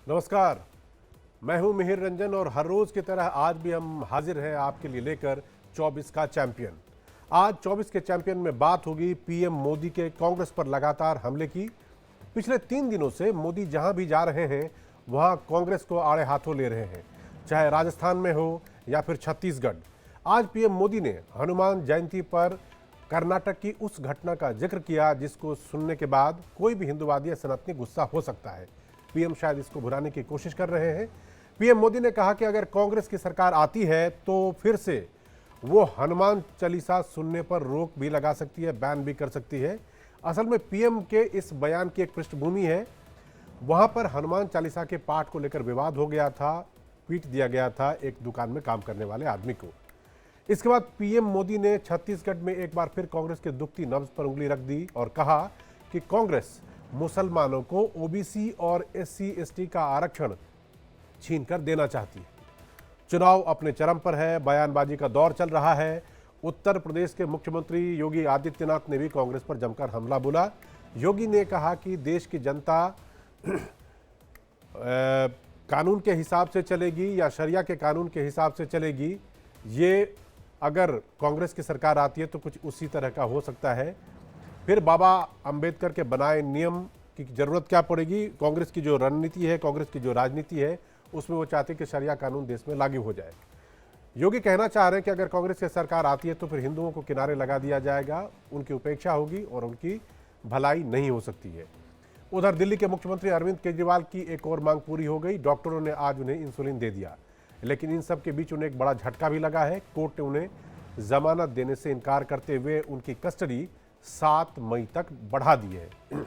नमस्कार, मैं हूं मिहिर रंजन और हर रोज की तरह आज भी हम हाजिर हैं आपके लिए लेकर 24 का चैंपियन। आज 24 के चैंपियन में बात होगी पीएम मोदी के कांग्रेस पर लगातार हमले की। पिछले 3 दिनों से मोदी जहां भी जा रहे हैं वहां कांग्रेस को आड़े हाथों ले रहे हैं, चाहे राजस्थान में हो या फिर छत्तीसगढ़। आज पीएम मोदी ने हनुमान जयंती पर कर्नाटक की उस घटना का जिक्र किया जिसको सुनने के बाद कोई भी हिंदुवादी या सनातनी गुस्सा हो सकता है। पीएम शायद इसको भुलाने की कोशिश कर रहे हैं। पीएम मोदी ने कहा कि अगर कांग्रेस की सरकार आती है तो फिर से वो हनुमान चालीसा सुनने पर रोक भी लगा सकती है, बैन भी कर सकती है। असल में पीएम के इस बयान की एक पृष्ठभूमि है। वहां पर हनुमान चालीसा के पाठ को लेकर विवाद हो गया था, पीट दिया गया था एक दुकान में काम करने वाले आदमी को। इसके बाद पीएम मोदी ने छत्तीसगढ़ में एक बार फिर कांग्रेस के दुखती नब्ज पर उंगली रख दी और कहा कि कांग्रेस मुसलमानों को ओबीसी और एससी एसटी का आरक्षण छीनकर देना चाहती है। चुनाव अपने चरम पर है, बयानबाजी का दौर चल रहा है। उत्तर प्रदेश के मुख्यमंत्री योगी आदित्यनाथ ने भी कांग्रेस पर जमकर हमला बोला। योगी ने कहा कि देश की जनता कानून के हिसाब से चलेगी या शरिया के कानून के हिसाब से चलेगी, ये अगर कांग्रेस की सरकार आती है तो कुछ उसी तरह का हो सकता है। फिर बाबा अंबेडकर के बनाए नियम की जरूरत क्या पड़ेगी। कांग्रेस की जो रणनीति है, कांग्रेस की जो राजनीति है, उसमें वो चाहते हैं कि शरिया कानून देश में लागू हो जाए। योगी कहना चाह रहे हैं कि अगर कांग्रेस की सरकार आती है तो फिर हिंदुओं को किनारे लगा दिया जाएगा, उनकी उपेक्षा होगी और उनकी भलाई नहीं हो सकती है। उधर दिल्ली के मुख्यमंत्री अरविंद केजरीवाल की एक और मांग पूरी हो गई। डॉक्टरों ने आज उन्हें इंसुलिन दे दिया, लेकिन इन सब के बीच उन्हें एक बड़ा झटका भी लगा है। कोर्ट ने उन्हें जमानत देने से इनकार करते हुए उनकी कस्टडी 7 मई तक बढ़ा दी है।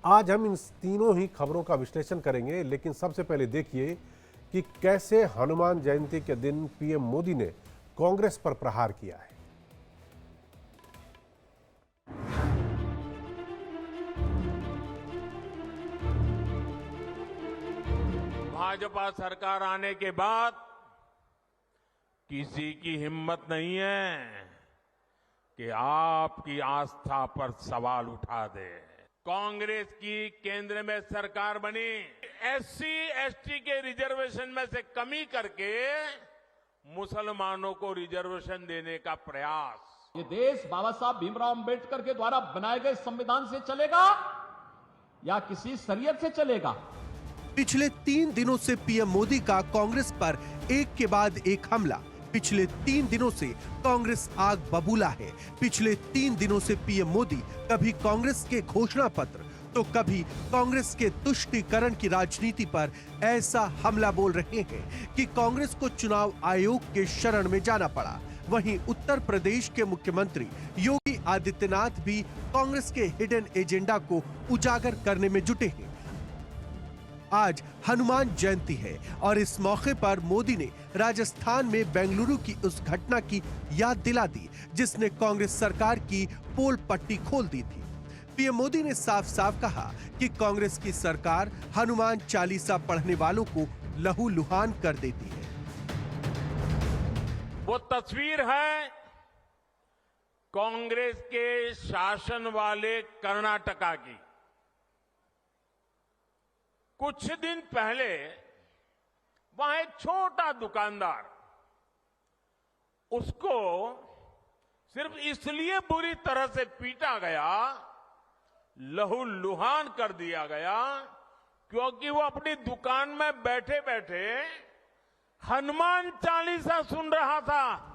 आज हम इन तीनों ही खबरों का विश्लेषण करेंगे, लेकिन सबसे पहले देखिए कि कैसे हनुमान जयंती के दिन पीएम मोदी ने कांग्रेस पर प्रहार किया है। भाजपा सरकार आने के बाद किसी की हिम्मत नहीं है कि आपकी आस्था पर सवाल उठा दे। कांग्रेस की केंद्र में सरकार बनी, एससी एसटी के रिजर्वेशन में से कमी करके मुसलमानों को रिजर्वेशन देने का प्रयास। ये देश बाबा साहब भीमराव अंबेडकर के द्वारा बनाए गए संविधान से चलेगा या किसी शरीयत से चलेगा? पिछले 3 दिनों से पीएम मोदी का कांग्रेस पर एक के बाद एक हमला। पिछले 3 दिनों से कांग्रेस आग बबूला है। पिछले 3 दिनों से पीएम मोदी कभी कांग्रेस के घोषणा पत्र तो कभी कांग्रेस के तुष्टीकरण की राजनीति पर ऐसा हमला बोल रहे हैं कि कांग्रेस को चुनाव आयोग के शरण में जाना पड़ा। वहीं उत्तर प्रदेश के मुख्यमंत्री योगी आदित्यनाथ भी कांग्रेस के हिडन एजेंडा को उजागर करने में जुटे हैं। आज हनुमान जयंती है और इस मौके पर मोदी ने राजस्थान में बेंगलुरु की उस घटना की याद दिला दी जिसने कांग्रेस सरकार की पोल पट्टी खोल दी थी। पीएम मोदी ने साफ साफ कहा कि कांग्रेस की सरकार हनुमान चालीसा पढ़ने वालों को लहूलुहान कर देती है। वो तस्वीर है कांग्रेस के शासन वाले कर्नाटका की। कुछ दिन पहले वहां एक छोटा दुकानदार, उसको सिर्फ इसलिए बुरी तरह से पीटा गया, लहूलुहान कर दिया गया, क्योंकि वो अपनी दुकान में बैठे बैठे हनुमान चालीसा सुन रहा था।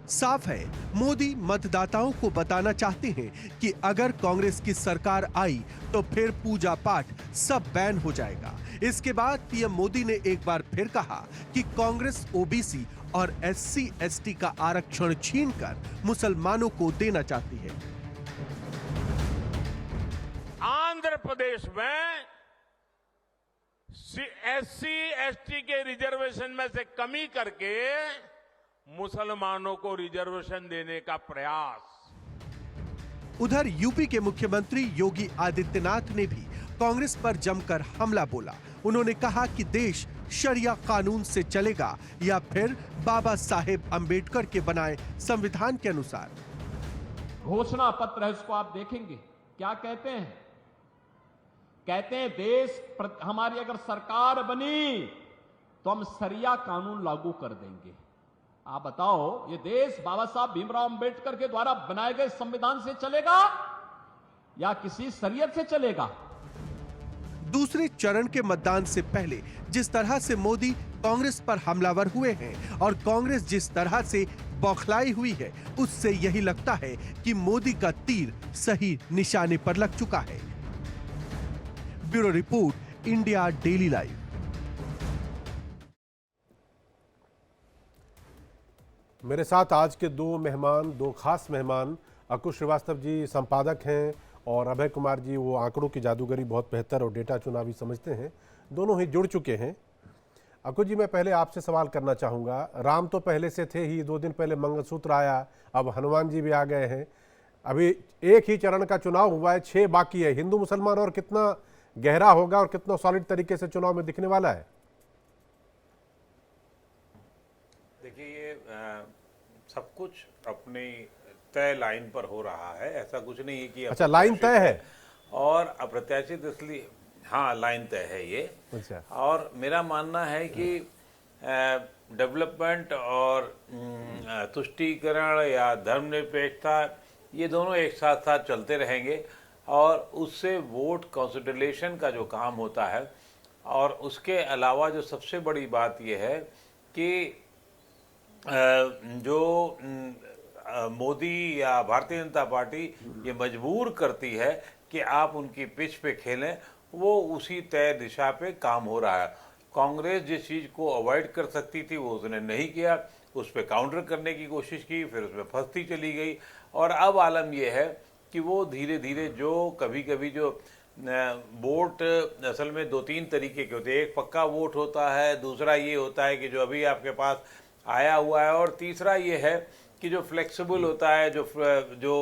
साफ है, मोदी मतदाताओं को बताना चाहते हैं कि अगर कांग्रेस की सरकार आई तो फिर पूजा पाठ सब बैन हो जाएगा। इसके बाद पीएम मोदी ने एक बार फिर कहा कि कांग्रेस ओबीसी और एससी एसटी का आरक्षण छीनकर मुसलमानों को देना चाहती है। आंध्र प्रदेश में एससी एसटी के रिजर्वेशन में से कमी करके मुसलमानों को रिजर्वेशन देने का प्रयास। उधर यूपी के मुख्यमंत्री योगी आदित्यनाथ ने भी कांग्रेस पर जमकर हमला बोला। उन्होंने कहा कि देश शरिया कानून से चलेगा या फिर बाबा साहेब अंबेडकर के बनाए संविधान के अनुसार। घोषणा पत्र है, उसको आप देखेंगे क्या कहते हैं। कहते हैं हमारी अगर सरकार बनी तो हम सरिया कानून लागू कर देंगे। आप बताओ, ये देश बाबा साहब भीमराव अंबेडकर के द्वारा बनाए गए संविधान से चलेगा या किसी शरीयत से चलेगा? दूसरे चरण के मतदान से पहले जिस तरह से मोदी कांग्रेस पर हमलावर हुए हैं और कांग्रेस जिस तरह से बौखलाई हुई है, उससे यही लगता है कि मोदी का तीर सही निशाने पर लग चुका है। Bureau report, India daily live. मेरे साथ आज के दो खास मेहमान, अंकुश श्रीवास्तव जी संपादक हैं और अभय कुमार जी वो आंकड़ों की जादूगरी बहुत बेहतर और डेटा चुनावी समझते हैं, दोनों ही जुड़ चुके हैं। अंकुश जी, मैं पहले आपसे सवाल करना चाहूँगा। राम तो पहले से थे ही, 2 दिन पहले मंगलसूत्र आया, अब हनुमान जी भी आ गए हैं। अभी एक ही चरण का चुनाव हुआ है, 6 बाकी है। हिंदू मुसलमान और कितना गहरा होगा और कितना सॉलिड तरीके से चुनाव में दिखने वाला है? देखिए, ये सब कुछ अपनी तय लाइन पर हो रहा है। ऐसा कुछ नहीं है कि अच्छा, लाइन तय है और अप्रत्याशित, इसलिए हाँ लाइन तय है ये। अच्छा। और मेरा मानना है कि डेवलपमेंट और तुष्टीकरण या धर्मनिरपेक्षता, ये दोनों एक साथ साथ चलते रहेंगे और उससे वोट कंसोलिडेशन का जो काम होता है। और उसके अलावा जो सबसे बड़ी बात यह है कि जो मोदी या भारतीय जनता पार्टी ये मजबूर करती है कि आप उनकी पिच पे खेलें, वो उसी तय दिशा पे काम हो रहा है। कांग्रेस जिस चीज़ को अवॉइड कर सकती थी वो उसने नहीं किया, उस पर काउंटर करने की कोशिश की, फिर उसमें फंसती चली गई। और अब आलम यह है कि वो धीरे धीरे जो कभी कभी जो वोट असल में 2-3 तरीके के होते हैं। एक पक्का वोट होता है, दूसरा ये होता है कि जो अभी आपके पास आया हुआ है, और तीसरा ये है कि जो फ्लेक्सिबल होता है, जो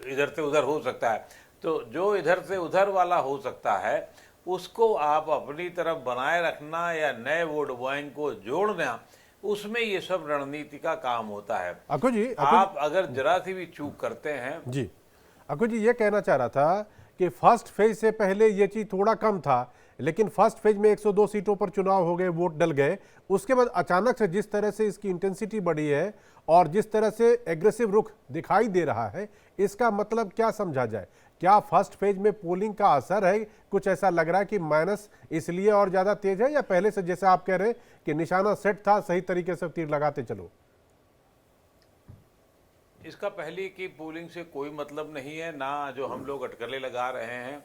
इधर से उधर हो सकता है। तो जो इधर से उधर वाला हो सकता है उसको आप अपनी तरफ बनाए रखना या नए वोट बैंक को जोड़ना, उसमें ये सब रणनीति का काम होता है। अंकुश जी, आप अगर जरा सी भी चूक करते हैं जी, अंकुश जी ये कहना चाह रहा था कि फर्स्ट फेज से पहले ये चीज थोड़ा कम था, लेकिन फर्स्ट फेज में 102 सीटों पर चुनाव हो गए, वोट डल गए। उसके बाद अचानक से जिस तरह से इसकी इंटेंसिटी बढ़ी है और जिस तरह से एग्रेसिव रुख दिखाई दे रहा है, इसका मतलब क्या समझा जाए? क्या फर्स्ट फेज में पोलिंग का असर है? कुछ ऐसा लग रहा है कि माइनस इसलिए और ज्यादा तेज है, या पहले से जैसे आप कह रहे हैं कि निशाना सेट था, सही तरीके से तीर लगाते चलो? इसका पहले की पोलिंग से कोई मतलब नहीं है, ना जो हम लोग अटकलें लगा रहे हैं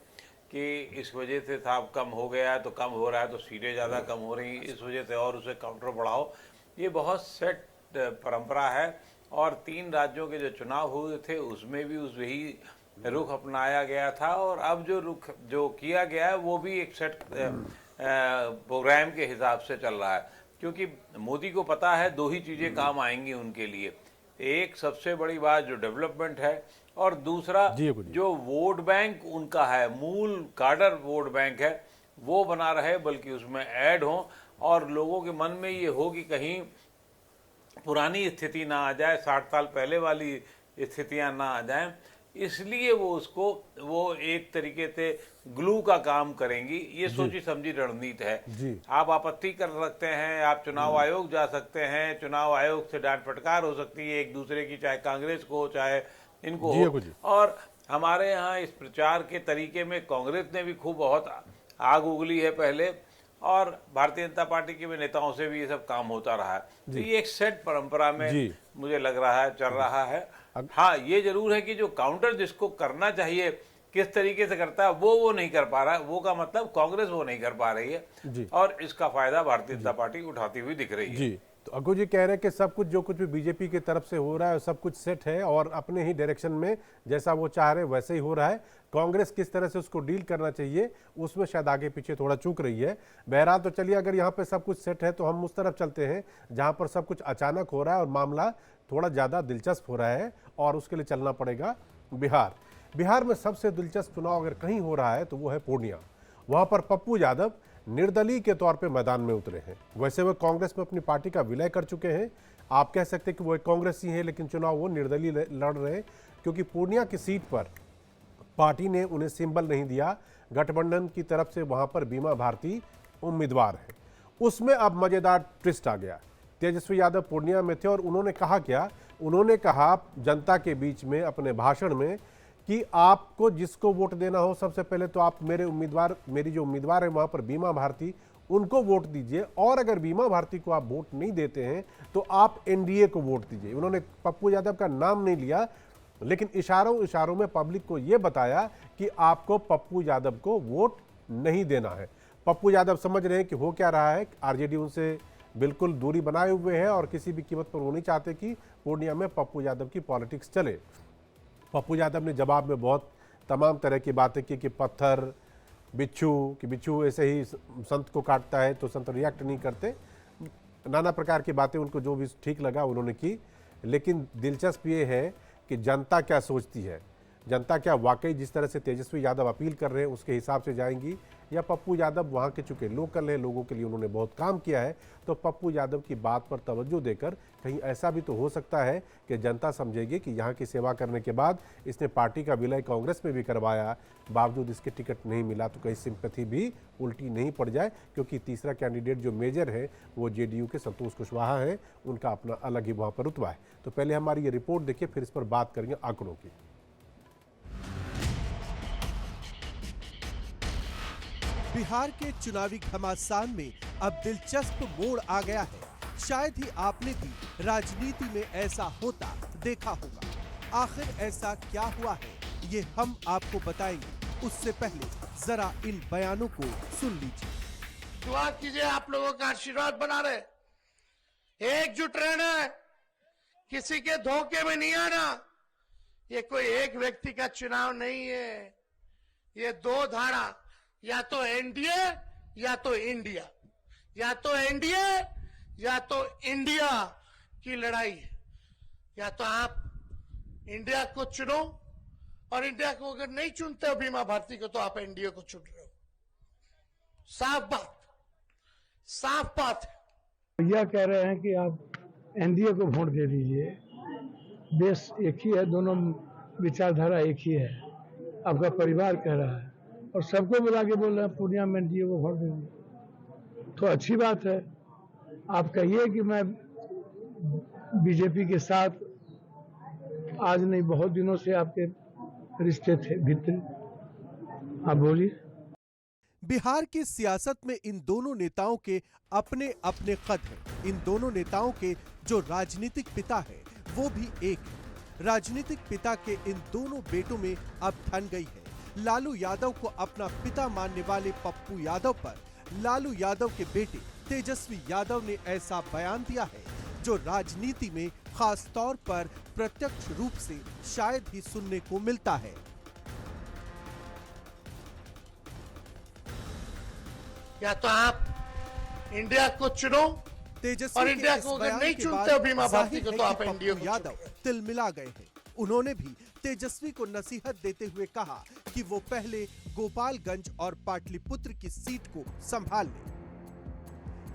कि इस वजह से साहब कम हो गया तो कम हो रहा है, तो सीटें ज़्यादा कम हो रही, इस वजह से और उसे काउंटर बढ़ाओ। ये बहुत सेट परंपरा है। और 3 राज्यों के जो चुनाव हुए थे उसमें भी वही रुख अपनाया गया था, और अब जो रुख जो किया गया है वो भी एक सेट प्रोग्राम के हिसाब से चल रहा है। क्योंकि मोदी को पता है 2 ही चीज़ें काम आएंगी उनके लिए, एक सबसे बड़ी बात जो डेवलपमेंट है, और दूसरा जो वोट बैंक उनका है, मूल काडर वोट बैंक है, वो बना रहे, बल्कि उसमें ऐड हो और लोगों के मन में ये हो कि कहीं पुरानी स्थिति ना आ जाए, 60 साल पहले वाली स्थितियां ना आ जाएं। इसलिए वो एक तरीके से ग्लू का काम करेंगी। ये सोची समझी रणनीति है। आप आपत्ति कर सकते हैं, आप चुनाव आयोग जा सकते हैं, चुनाव आयोग से डांट फटकार हो सकती है एक दूसरे की, चाहे कांग्रेस को हो चाहे इनको हो। और हमारे यहाँ इस प्रचार के तरीके में कांग्रेस ने भी खूब बहुत आग उगली है पहले, और भारतीय जनता पार्टी के भी नेताओं से भी ये सब काम होता रहा है। तो ये एक सेट परंपरा में मुझे लग रहा है चल रहा है। हाँ, ये जरूर है कि जो काउंटर जिसको करना चाहिए किस तरीके से करता है वो नहीं कर पा रहा है, वो का मतलब कांग्रेस वो नहीं कर पा रही है, और इसका फायदा भारतीय जनता पार्टी उठाती हुई दिख रही है। तो अंकुश जी कह रहे हैं कि सब कुछ जो कुछ भी बीजेपी की तरफ से हो रहा है सब कुछ सेट है और अपने ही डायरेक्शन में जैसा वो चाह रहे हैं वैसे ही हो रहा है। कांग्रेस किस तरह से उसको डील करना चाहिए उसमें शायद आगे पीछे थोड़ा चूक रही है। बहरहाल तो चलिए, अगर यहाँ पे सब कुछ सेट है तो हम उस तरफ चलते हैं जहाँ पर सब कुछ अचानक हो रहा है और मामला थोड़ा ज़्यादा दिलचस्प हो रहा है, और उसके लिए चलना पड़ेगा बिहार। बिहार में सबसे दिलचस्प चुनाव अगर कहीं हो रहा है तो वो है पूर्णिया। वहाँ पर पप्पू यादव निर्दलीय के तौर पे मैदान में उतरे हैं। वैसे वो कांग्रेस में अपनी पार्टी का विलय कर चुके हैं, आप कह सकते हैं कि वो एक कांग्रेसी हैं, लेकिन चुनाव वो निर्दलीय लड़ रहे हैं, क्योंकि पूर्णिया की सीट पर पार्टी ने उन्हें सिंबल नहीं दिया। गठबंधन की तरफ से वहां पर बीमा भारती उम्मीदवार है। उसमें अब मजेदार ट्विस्ट आ गया। तेजस्वी यादव पूर्णिया में थे और उन्होंने कहा क्या? उन्होंने कहा जनता के बीच में अपने भाषण में कि आपको जिसको वोट देना हो, सबसे पहले तो आप मेरी जो उम्मीदवार है वहां पर बीमा भारती, उनको वोट दीजिए, और अगर बीमा भारती को आप वोट नहीं देते हैं तो आप एनडीए को वोट दीजिए। उन्होंने पप्पू यादव का नाम नहीं लिया, लेकिन इशारों में पब्लिक को यह बताया कि आपको पप्पू यादव को वोट नहीं देना है। पप्पू यादव समझ रहे हैं कि हो क्या रहा है। आरजेडी उनसे बिल्कुल दूरी बनाए हुए है और किसी भी कीमत पर वो नहीं चाहते कि पूर्णिया में पप्पू यादव की पॉलिटिक्स चले। पप्पू यादव ने जवाब में बहुत तमाम तरह की बातें की कि पत्थर, बिच्छू ऐसे ही संत को काटता है तो संत रिएक्ट नहीं करते। नाना प्रकार की बातें उनको जो भी ठीक लगा उन्होंने की। लेकिन दिलचस्प ये है कि जनता क्या सोचती है। जनता क्या वाकई जिस तरह से तेजस्वी यादव अपील कर रहे हैं उसके हिसाब से जाएंगी, या पप्पू यादव वहाँ के चूंकि लोकल है, लोगों के लिए उन्होंने बहुत काम किया है, तो पप्पू यादव की बात पर तवज्जो देकर कहीं ऐसा भी तो हो सकता है कि जनता समझेगी कि यहाँ की सेवा करने के बाद इसने पार्टी का विलय कांग्रेस में भी करवाया, बावजूद इसके टिकट नहीं मिला, तो कहीं सिंपैथी भी उल्टी नहीं पड़ जाए। क्योंकि तीसरा कैंडिडेट जो मेजर है वो जेडीयू के संतोष कुशवाहा है, उनका अपना अलग ही वहाँ पर रुतबा है। तो पहले हमारी ये रिपोर्ट देखिए, फिर इस पर बात करेंगे आंकड़ों की। बिहार के चुनावी घमासान में अब दिलचस्प मोड़ आ गया है। शायद ही आपने भी राजनीति में ऐसा होता देखा होगा। आखिर ऐसा क्या हुआ है, ये हम आपको बताएंगे। उससे पहले जरा इन बयानों को सुन लीजिए। दुआ कीजिए, आप लोगों का आशीर्वाद बना रहे, एकजुट रहना है, किसी के धोखे में नहीं आना। ये कोई एक व्यक्ति का चुनाव नहीं है, ये दो धारा, या तो एनडीए या तो इंडिया, या तो एनडीए या तो इंडिया की लड़ाई है। या तो आप इंडिया को चुनो, और इंडिया को अगर नहीं चुनते हो बीमा भारती को, तो आप एनडीए को चुन रहे हो। साफ बात है। यह कह रहे हैं कि आप एनडीए को वोट दे दीजिए, देश एक ही है, दोनों विचारधारा एक ही है, आपका परिवार कह रहा है, और सबको बुला के बोल रहे हैं पूर्णिया में एनडीए को वोट दीजिए। तो अच्छी बात है, आप कहिए कि मैं बीजेपी के साथ आज नहीं बहुत दिनों से आपके रिश्ते थे भीतर। आप बोलिए। बिहार की सियासत में इन दोनों नेताओं के अपने अपने कद हैं। इन दोनों नेताओं के जो राजनीतिक पिता है वो भी एक है। राजनीतिक पिता के इन दोनों बेटों में अब ठन गई है। लालू यादव को अपना पिता मानने वाले पप्पू यादव पर लालू यादव के बेटे तेजस्वी यादव ने ऐसा बयान दिया है जो राजनीति में खास तौर पर प्रत्यक्ष रूप से शायद ही सुनने को मिलता है। या तो आप इंडिया को चुनो, तेजस्वी और इंडिया के इस को अगर बयान नहीं के चुनते बाद बीमा भारती जाहिर को, है तो कि आप एनडीए पप्पू को यादव तिलमिला गए हैं। उन्होंने भी तेजस्वी को नसीहत देते हुए कहा कि वो पहले गोपालगंज और पाटलिपुत्र की सीट को संभाल लें।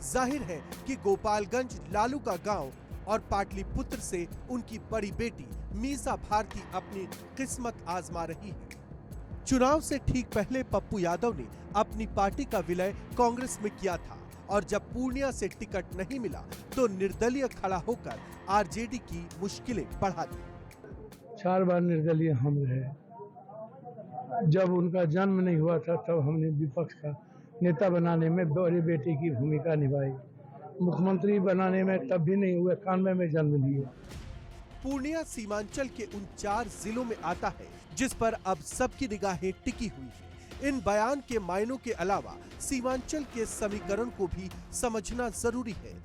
जाहिर है कि गोपालगंज लालू का गांव और पाटलिपुत्र से उनकी बड़ी बेटी मीसा भारती अपनी किस्मत आजमा रही है। चुनाव से ठीक पहले पप्पू यादव ने अपनी पार्टी का विलय कांग्रेस में किया था, और जब पूर्णिया से टिकट नहीं मिला तो निर्दलीय खड़ा होकर आरजेडी की मुश्किलें बढ़ा दी। 4 बार निर्दलीय हम रहे। जब उनका जन्म नहीं हुआ था तब हमने विपक्ष का नेता बनाने में बड़ी बेटी की भूमिका निभाई। मुख्यमंत्री बनाने में तब भी नहीं हुए, 91 में जन्म लिए। पूर्णिया सीमांचल के उन 4 जिलों में आता है जिस पर अब सबकी निगाहें टिकी हुई है। इन बयान के मायनों के अलावा सीमांचल के समीकरण को भी समझना जरूरी है।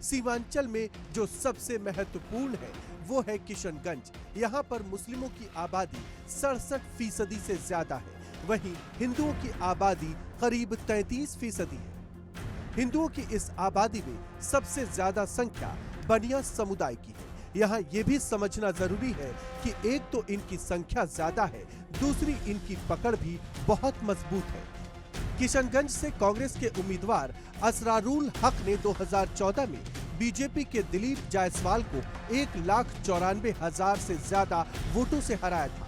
सीमांचल में जो सबसे महत्वपूर्ण है वो है किशनगंज। यहाँ पर मुस्लिमों की आबादी 67% से ज्यादा है, वहीं हिंदुओं की आबादी करीब 33% है। हिंदुओं की इस आबादी में सबसे ज्यादा संख्या बनिया समुदाय की है। यहाँ ये भी समझना जरूरी है कि एक तो इनकी संख्या ज्यादा है, दूसरी इनकी पकड़ भी बहुत मजबूत है। किशनगंज से कांग्रेस के उम्मीदवार असरारुल हक ने 2014 में बीजेपी के दिलीप जायसवाल को 1,94,000 से ज्यादा वोटों से हराया था।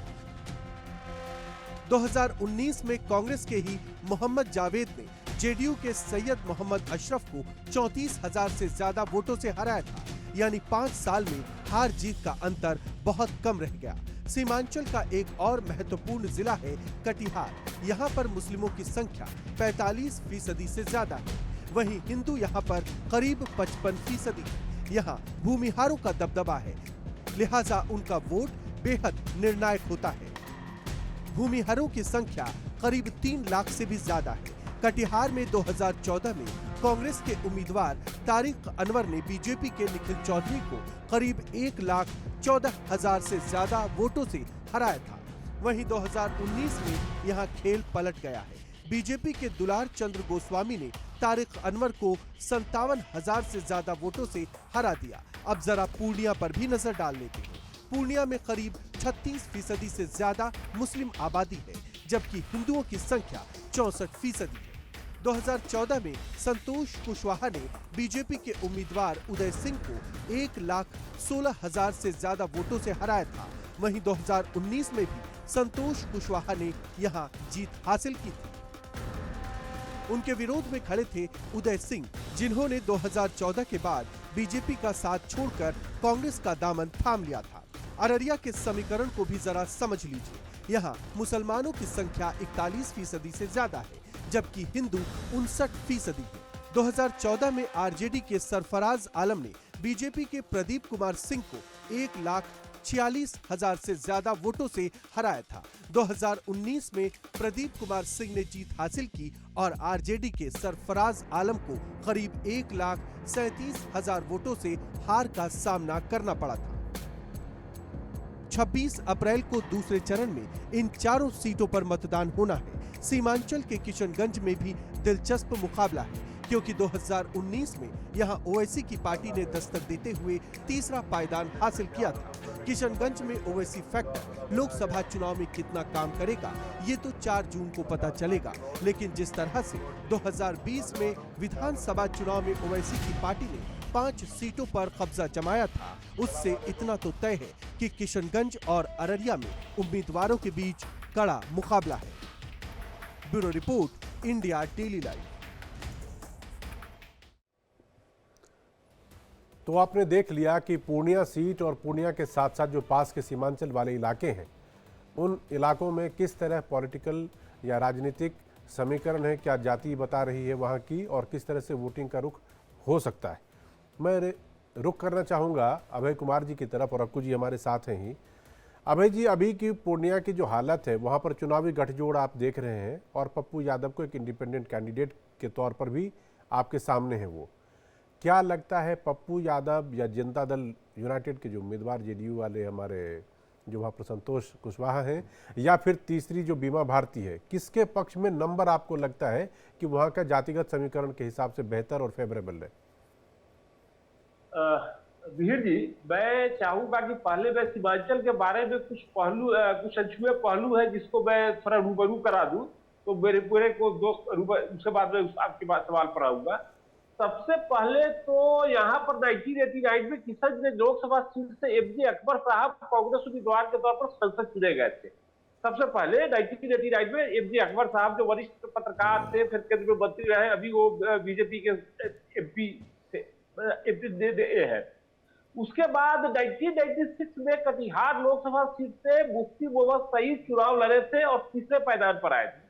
2019 में कांग्रेस के ही मोहम्मद जावेद ने जेडीयू के सैयद मोहम्मद अशरफ को 34,000 से ज्यादा वोटों से हराया था। यानी 5 साल में हार जीत का अंतर बहुत कम रह गया। सीमांचल का एक और महत्वपूर्ण जिला है कटिहार। यहाँ पर मुस्लिमों की संख्या 45% से ज्यादा है। वहीं हिंदू यहाँ पर करीब 55% है। यहाँ भूमिहारों का दबदबा है, लिहाजा उनका वोट बेहद निर्णायक होता है। भूमिहारों की संख्या करीब 3 लाख से भी ज्यादा है। कटिहार में 2014 में कांग्रेस के उम्मीदवार तारिक अनवर ने बीजेपी के निखिल चौधरी को करीब 1,14,000 से ज्यादा वोटों से हराया था। वहीं 2019 में यहां खेल पलट गया है। बीजेपी के दुलार चंद्र गोस्वामी ने तारिक अनवर को 57,000 से ज्यादा वोटों से हरा दिया। अब जरा पूर्णिया पर भी नजर डाल लेते हैं। पूर्णिया में करीब 36% से ज्यादा मुस्लिम आबादी है, जबकि हिंदुओं की संख्या 64% है। 2014 में संतोष कुशवाहा ने बीजेपी के उम्मीदवार उदय सिंह को 1,16,000 से ज्यादा वोटों से हराया था। वहीं 2019 में भी संतोष कुशवाहा ने यहां जीत हासिल की थी। उनके विरोध में खड़े थे उदय सिंह, जिन्होंने 2014 के बाद बीजेपी का साथ छोड़कर कांग्रेस का दामन थाम लिया था। अररिया के समीकरण को भी जरा समझ लीजिए। यहाँ मुसलमानों की संख्या 41% से ज्यादा है, जबकि हिंदू 59% है। 2014 में आरजेडी के सरफराज आलम ने बीजेपी के प्रदीप कुमार सिंह को 1,46,000 से ज्यादा वोटों से हराया था। 2019 में प्रदीप कुमार सिंह ने जीत हासिल की और आरजेडी के सरफराज आलम को करीब 1,37,000 वोटों से हार का सामना करना पड़ा था। 26 अप्रैल को दूसरे चरण में इन चारों सीटों पर मतदान होना है। सीमांचल के किशनगंज में भी दिलचस्प मुकाबला है, क्योंकि 2019 में यहां ओवैसी की पार्टी ने दस्तक देते हुए तीसरा पायदान हासिल किया था। किशनगंज में ओवैसी फैक्टर लोकसभा चुनाव में कितना काम करेगा, ये तो 4 जून को पता चलेगा। लेकिन जिस तरह से 2020 में विधानसभा चुनाव में ओवैसी की पार्टी ने 5 सीटों पर कब्जा जमाया था, उससे इतना तो तय है कि किशनगंज और अररिया में उम्मीदवारों के बीच कड़ा मुकाबला है। Bureau report, India daily live. तो आपने देख लिया कि पूर्णिया सीट और पूर्णिया के साथ साथ जो पास के सीमांचल वाले इलाके हैं, उन इलाकों में किस तरह पॉलिटिकल या राजनीतिक समीकरण है, क्या जाति बता रही है वहाँ की, और किस तरह से वोटिंग का रुख हो सकता है। मैं रुख करना चाहूँगा अभय कुमार जी की तरफ, और अक्कू जी हमारे साथ हैं ही। अभय जी, अभी की पूर्णिया की जो हालत है, वहाँ पर चुनावी गठजोड़ आप देख रहे हैं और पप्पू यादव को एक इंडिपेंडेंट कैंडिडेट के तौर पर भी आपके सामने है। वो क्या लगता है, पप्पू यादव या जनता दल यूनाइटेड के जो उम्मीदवार जेडीयू वाले हमारे जो वहाँ पर संतोष कुशवाहा हैं, या फिर तीसरी जो बीमा भारती है, किसके पक्ष में नंबर आपको लगता है कि वहाँ का जातिगत समीकरण के हिसाब से बेहतर और फेवरेबल है? वीर जी, मैं चाहूंगा कि पहले मैं सीमांचल के बारे में कुछ अनछुए पहलू है जिसको मैं थोड़ा रूबरू करा दूं, तो मेरे पूरे को दोस्त उसके बाद में आपके बाद सवाल पर आऊंगा। सबसे पहले तो यहाँ पर 1989 में किशनगंज लोकसभा सीट से एफजे अकबर साहब कांग्रेस उम्मीदवार के तौर पर संसद चुने गए थे। सबसे पहले 1989 में एफजे अकबर साहब जो वरिष्ठ पत्रकार थे, फिर केंद्र में मंत्री रहे, अभी वो बीजेपी के एमपी है। उसके बाद 1996 में कटिहार लोकसभा सीट से मुफ्ती मोहम्मद सईद चुनाव लड़े थे और तीसरे पायदान पर आए थे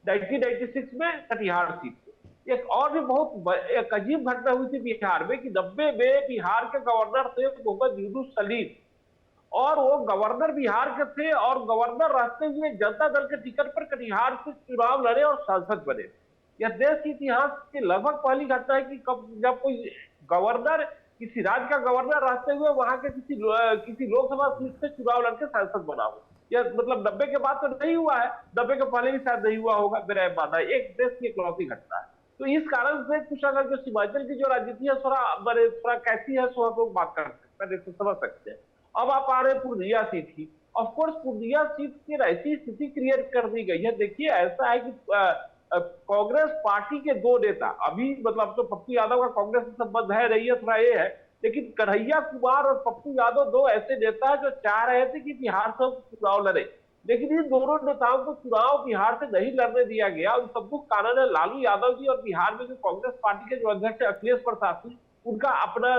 1996 में कटिहार सीट से। एक और भी बहुत एक अजीब घटना हुई थी बिहार में कि 90 में बिहार के गवर्नर थे मोहम्मद यूनुस सलीम, और वो गवर्नर बिहार के थे और गवर्नर रहते हुए जनता दल के टिकट पर कटिहार से चुनाव लड़े और सांसद बने। यह देश के इतिहास की लगभग पहली घटना है कि जब कोई गवर्नर किसी राज्य का गवर्नर रहते हुए वहां के किसी लोकसभा सीट से चुनाव लड़के सांसद बना हो। यह मतलब 90 के बाद तो नहीं हुआ है, 90 के पहले भी शायद नहीं हुआ होगा, मेरा मानना है। एक देश की इकलौती घटना है। तो इस कारण से कुछ अगर जो सीमांचल की जो राजनीति है थोड़ा कैसी है, सो हम लोग बात कर सकते हैं, समझ सकते हैं। अब आप आ रहे पूर्णिया सीट की। ऑफकोर्स पूर्णिया सीट की ऐसी स्थिति क्रिएट कर दी गई है। देखिए, ऐसा है कि कांग्रेस पार्टी के 2 नेता अभी मतलब तो पप्पू यादव का कांग्रेस से संबंध है नहीं है, थोड़ा ये है, लेकिन कन्हैया कुमार और पप्पू यादव 2 ऐसे नेता जो चाह रहे थे कि बिहार से चुनाव लड़े। लेकिन इन दोनों नेताओं को चुनाव बिहार से नहीं लड़ने दिया गया। उन सबको कारण है लालू यादव जी और बिहार में जो कांग्रेस पार्टी के जो अध्यक्ष अखिलेश प्रसाद सिंह, उनका अपना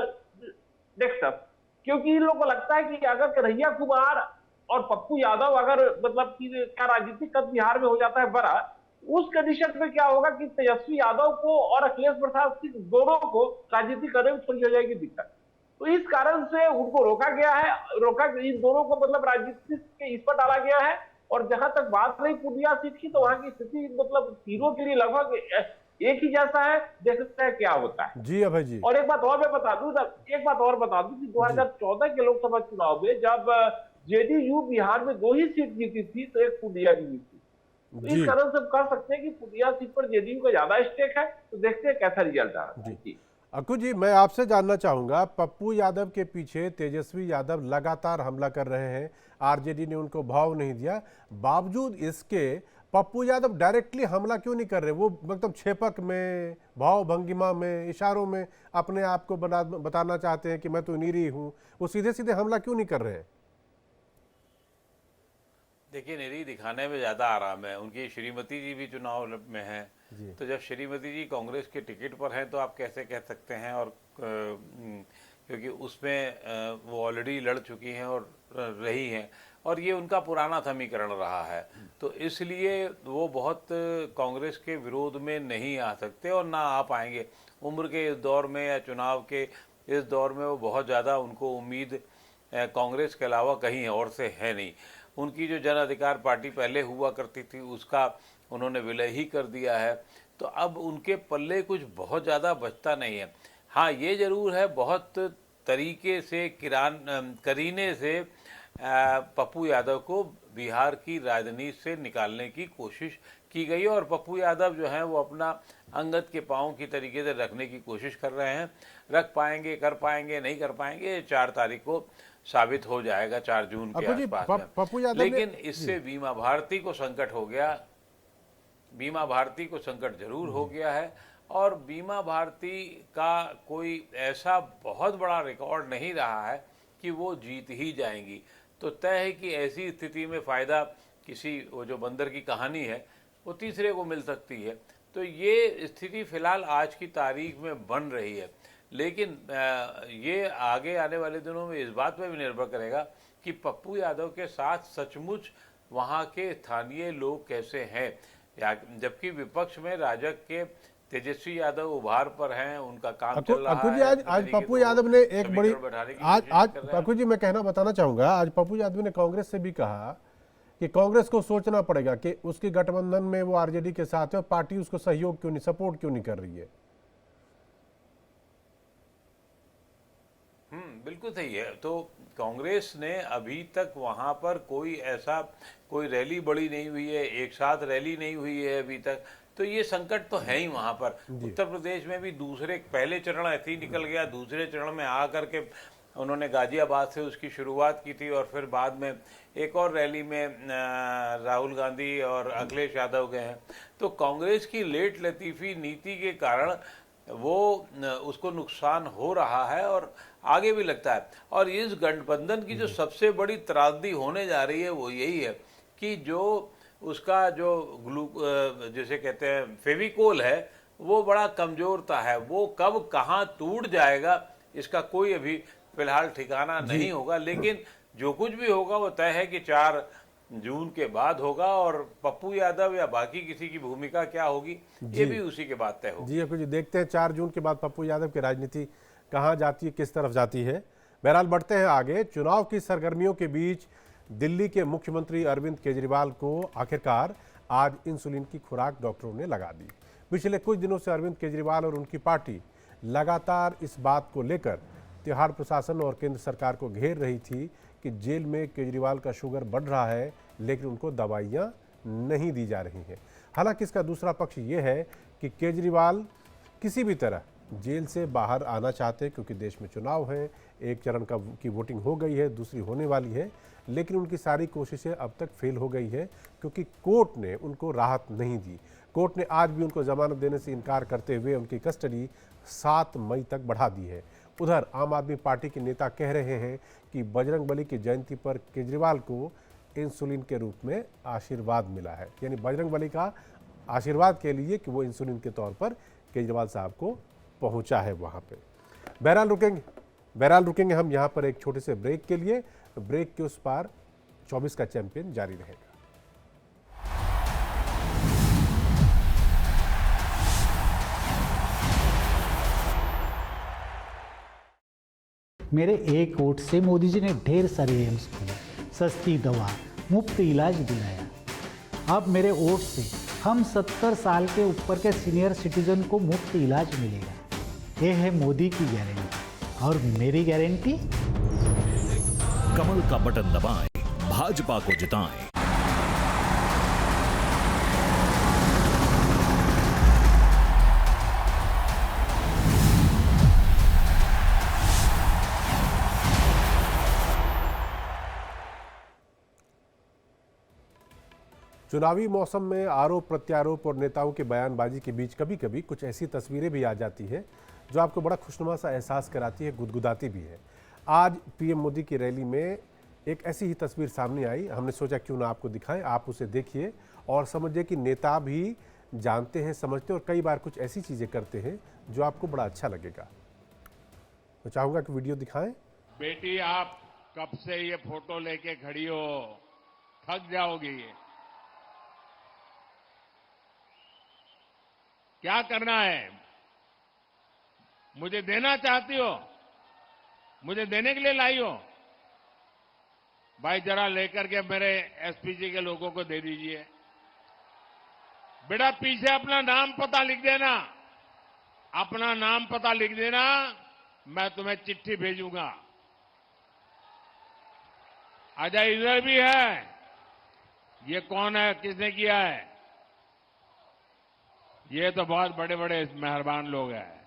नेक्सस। क्योंकि इन लोगों को लगता है कि अगर कन्हैया कुमार और पप्पू यादव अगर मतलब कि का राजनीतिक कद बिहार में हो जाता है बड़ा, उस कंडीशन में क्या होगा कि तेजस्वी यादव को और अखिलेश प्रसाद सिंह दोनों को राजनीति करने में थोड़ी हो जाएगी दिक्कत। तो इस कारण से उनको रोका गया है, इन दोनों को मतलब राजनीति के इस पर डाला गया है। और जहां तक बात रही पूर्णिया सीट की, तो वहां की स्थिति मतलब तीनों के लिए लगभग एक ही जैसा है। देख सकते हैं क्या होता है। जी अभय जी। और एक बात और मैं बता दूं कि 2014 के लोकसभा चुनाव में जब जेडीयू बिहार में 2 ही सीट जीती थी, तो एक पूर्णिया की जीती। तो इस कारण से कह सकते हैं कि पूर्णिया सीट पर जेडीयू का ज्यादा स्टेक है। तो देखते हैं कैसा रिजल्ट आ रहा है। अक्कू जी, मैं आपसे जानना चाहूंगा, पप्पू यादव के पीछे तेजस्वी यादव लगातार हमला कर रहे हैं, आरजेडी ने उनको भाव नहीं दिया, बावजूद इसके पप्पू यादव डायरेक्टली हमला क्यों नहीं कर रहे? वो मतलब छेपक में, भाव भंगिमा में, इशारों में अपने आप को बताना चाहते हैं कि मैं तो निरीह हूं। वो सीधे सीधे हमला क्यों नहीं कर रहे हैं? देखिए, निरीह दिखाने में ज़्यादा आराम है। उनकी श्रीमती जी भी चुनाव में हैं, तो जब श्रीमती जी कांग्रेस के टिकट पर हैं तो आप कैसे कह सकते हैं? और क्योंकि उसमें वो ऑलरेडी लड़ चुकी हैं और रही हैं, और ये उनका पुराना समीकरण रहा है, तो इसलिए वो बहुत कांग्रेस के विरोध में नहीं आ सकते और ना आ पाएंगे। उम्र के इस दौर में या चुनाव के इस दौर में वो बहुत ज़्यादा उनको उम्मीद कांग्रेस के अलावा कहीं और से है नहीं। उनकी जो जन अधिकार पार्टी पहले हुआ करती थी उसका उन्होंने विलय ही कर दिया है, तो अब उनके पल्ले कुछ बहुत ज़्यादा बचता नहीं है। हाँ, ये जरूर है, बहुत तरीके से करीने से पप्पू यादव को बिहार की राजनीति से निकालने की कोशिश की गई और पप्पू यादव जो हैं वो अपना अंगद के पाँव की तरीके से रखने की कोशिश कर रहे हैं। रख पाएंगे, कर पाएंगे, नहीं कर पाएंगे, 4 तारीख को साबित हो जाएगा, 4 जून के आसपास में। लेकिन इससे बीमा भारती को संकट हो गया, बीमा भारती को संकट जरूर हो गया है। और बीमा भारती का कोई ऐसा बहुत बड़ा रिकॉर्ड नहीं रहा है कि वो जीत ही जाएंगी। तो तय है कि ऐसी स्थिति में फ़ायदा किसी, वो जो बंदर की कहानी है, वो तीसरे को मिल सकती है। तो ये स्थिति फ़िलहाल आज की तारीख में बन रही है। लेकिन ये आगे आने वाले दिनों में इस बात पर भी निर्भर करेगा कि पप्पू यादव के साथ सचमुच वहाँ के स्थानीय लोग कैसे हैं। जबकि विपक्ष में राजग के तेजस्वी यादव उभार पर हैं, उनका काम चल रहा है। आज पप्पू यादव ने एक बड़ी आज पप्पू जी, मैं कहना बताना चाहूंगा, आज पप्पू यादव ने कांग्रेस से भी कहा कि कांग्रेस को सोचना पड़ेगा कि उसके गठबंधन में वो आरजेडी के साथ है और पार्टी उसको सहयोग क्यों नहीं, सपोर्ट क्यों नहीं कर रही है। बिल्कुल सही है। तो कांग्रेस ने अभी तक वहां पर कोई रैली बड़ी नहीं हुई है, एक साथ रैली नहीं हुई है अभी तक। तो ये संकट तो है ही वहां पर। उत्तर प्रदेश में भी पहले चरण ऐसे ही निकल गया, दूसरे चरण में आकर के उन्होंने गाजियाबाद से उसकी शुरुआत की थी और फिर बाद में एक और रैली में राहुल गांधी और अखिलेश यादव गए हैं। तो कांग्रेस की लेट लतीफ़ी नीति के कारण वो उसको नुकसान हो रहा है और आगे भी लगता है। और इस गठबंधन की जो सबसे बड़ी त्रासदी होने जा रही है वो यही है कि जो उसका जो जैसे कहते हैं फेविकोल है, वो बड़ा कमजोरता है। वो कब कहाँ टूट जाएगा इसका कोई अभी फिलहाल ठिकाना नहीं होगा। लेकिन जो कुछ भी होगा वो तय है कि 4 जून के बाद होगा। और पप्पू यादव या बाकी किसी की भूमिका क्या होगी ये भी उसी के बाद तय होगी। जी अक्कू जी, देखते हैं 4 जून के बाद पप्पू यादव की राजनीति कहाँ जाती है, किस तरफ जाती है। बहरहाल बढ़ते हैं आगे। चुनाव की सरगर्मियों के बीच दिल्ली के मुख्यमंत्री अरविंद केजरीवाल को आखिरकार आज इंसुलिन की खुराक डॉक्टरों ने लगा दी। पिछले कुछ दिनों से अरविंद केजरीवाल और उनकी पार्टी लगातार इस बात को लेकर तिहाड़ प्रशासन और केंद्र सरकार को घेर रही थी कि जेल में केजरीवाल का शुगर बढ़ रहा है, लेकिन उनको दवाइयाँ नहीं दी जा रही हैं। हालांकि इसका दूसरा पक्ष ये है कि केजरीवाल किसी भी तरह जेल से बाहर आना चाहते हैं, क्योंकि देश में चुनाव है, एक चरण की वोटिंग हो गई है, दूसरी होने वाली है, लेकिन उनकी सारी कोशिशें अब तक फेल हो गई है क्योंकि कोर्ट ने उनको राहत नहीं दी। कोर्ट ने आज भी उनको जमानत देने से इनकार करते हुए उनकी कस्टडी 7 मई तक बढ़ा दी है। उधर आम आदमी पार्टी के नेता कह रहे हैं कि बजरंगबली की जयंती पर केजरीवाल को इंसुलिन के रूप में आशीर्वाद मिला है, यानी बजरंगबली का आशीर्वाद के लिए कि वो इंसुलिन के तौर पर केजरीवाल साहब को पहुंचा है वहां पे। बहरहाल रुकेंगे हम यहां पर एक छोटे से ब्रेक के लिए। ब्रेक के उस पार 24 का चैंपियन जारी रहेगा। मेरे एक वोट से मोदी जी ने ढेर सारे एम्स खोले, सस्ती दवा, मुफ्त इलाज दिलाया। अब मेरे वोट से हम 70 साल के ऊपर के सीनियर सिटीजन को मुफ्त इलाज मिलेगा। ये है मोदी की गारंटी और मेरी गारंटी। कमल का बटन दबाएं, भाजपा को जिताएं। चुनावी मौसम में आरोप प्रत्यारोप और नेताओं के बयानबाजी के बीच कभी कभी कुछ ऐसी तस्वीरें भी आ जाती है जो आपको बड़ा खुशनुमा सा एहसास कराती है, गुदगुदाती भी है। आज पीएम मोदी की रैली में एक ऐसी ही तस्वीर सामने आई। हमने सोचा क्यों ना आपको दिखाएं, आप उसे देखिए और समझिए कि नेता भी जानते हैं, समझते हैं और कई बार कुछ ऐसी चीज़ें करते हैं जो आपको बड़ा अच्छा लगेगा। तो चाहूँगा कि वीडियो दिखाएं। बेटी, आप कब से ये फोटो लेके खड़ी हो, थक जाओगी। क्या करना है? मुझे देना चाहती हो? मुझे देने के लिए लाई हो? भाई जरा लेकर के मेरे एसपीजी के लोगों को दे दीजिए। बेटा पीछे अपना नाम पता लिख देना, अपना नाम पता लिख देना, मैं तुम्हें चिट्ठी भेजूंगा। अजय इधर भी है। ये कौन है, किसने किया है? ये तो बहुत बड़े बड़े मेहरबान लोग हैं।